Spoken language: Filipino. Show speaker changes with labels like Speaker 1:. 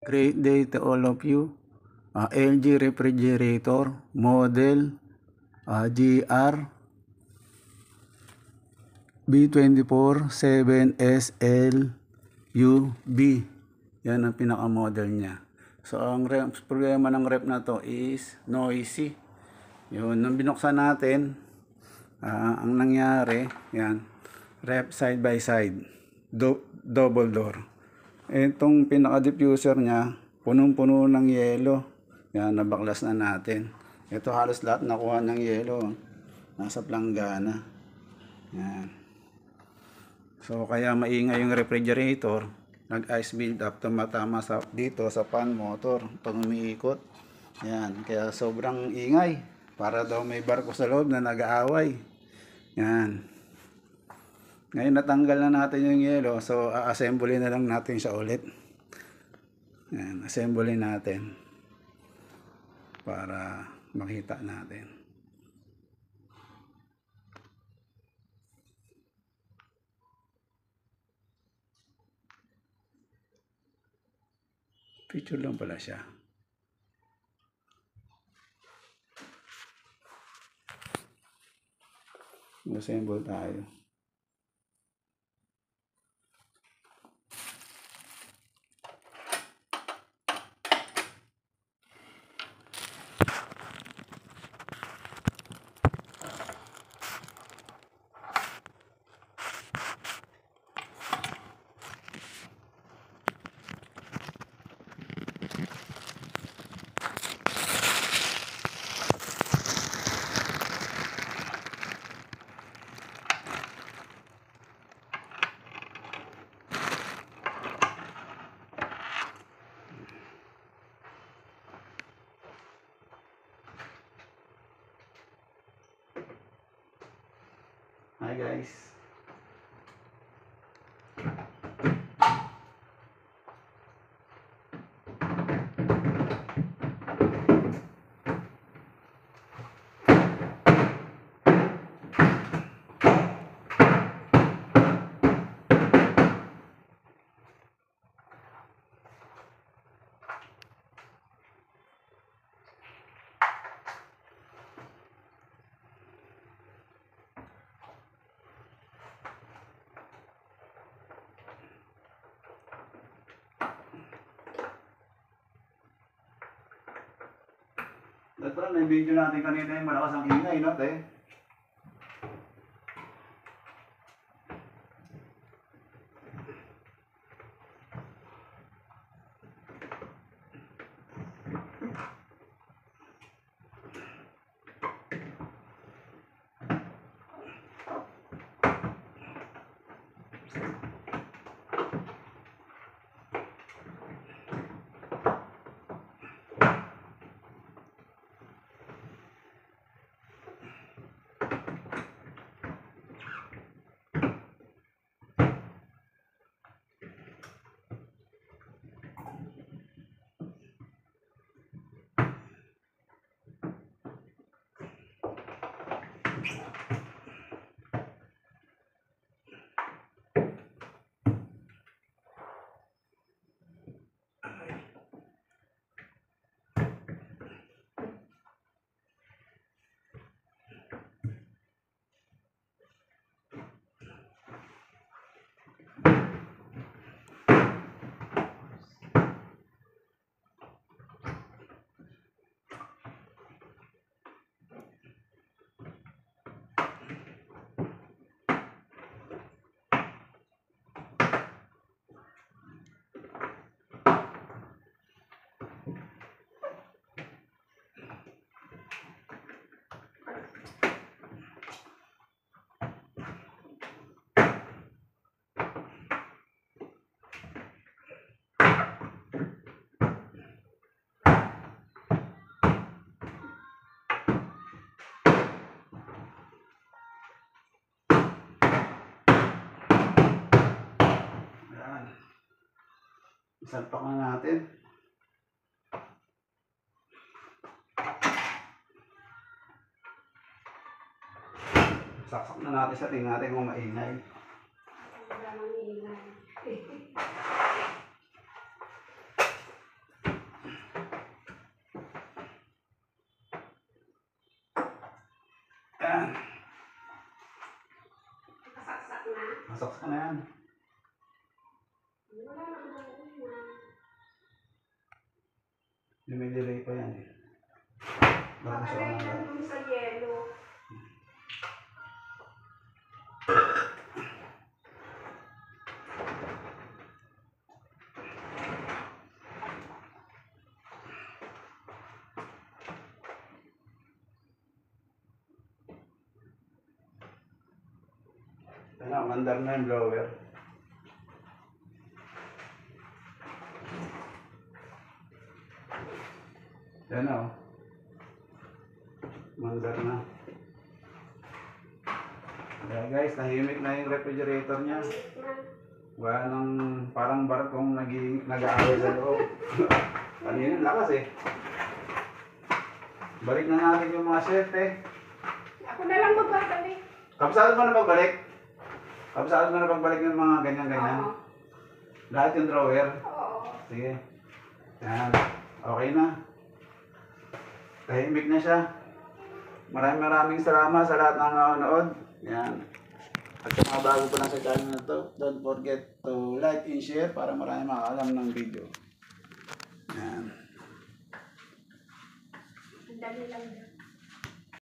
Speaker 1: Great day to all of you. LG refrigerator model GR B24 7SLUB. Yan ang pinaka-model niya. So ang problema ng rep na to is noisy. Yun, nung binuksan natin, ang nangyari, yan, rep side by side, double door. Itong pinaka-diffuser niya, punong-puno ng yelo. Yan, nabaklas na natin. Ito halos lahat nakuha ng yelo. Nasa planggana. Yan. So, kaya maingay yung refrigerator. Nag-ice build up, tumatama dito sa fan motor pag umiikot. Yan, kaya sobrang ingay. Para daw may barko sa loob na nag-aaway. Yan. Ngayon natanggal na natin yung yelo, so a-assembly na lang natin siya ulit. Yan, assembly natin para makita natin. Picture lang pala siya. Assemble tayo. Hi guys. Dapat pala may video natin kanina yung malakas ang ingay, no, te? Isalpak na natin. Saksak na natin sa tingin natin kung maingay. Masaks ka na yan. May delay pa yan eh. Baka sa
Speaker 2: Nakalagay sa yelo.
Speaker 1: Ano, mandar na yung blower. Yan o. Mandar na. Kaya guys, nahimik na yung refrigerator niya. Wala nang parang barkong nag-aaway sa loob. Kanina lakas eh. Balik na natin yung mga set eh.
Speaker 2: Ako na lang magbabalik.
Speaker 1: Kapsado mo na pagbalik? Kapsado mo na pagbalik ng mga ganyan-ganyan?
Speaker 2: Oo.
Speaker 1: Lahat yung drawer?
Speaker 2: Oo.
Speaker 1: Sige. Yan. Okay na. Tahimik na siya. Maraming salamat sa lahat ng nanonood. Yan. At kung mga bago pa lang sa channel na to, don't forget to like and share para marami makakalam ng video. Yan.
Speaker 2: Ang dali lang.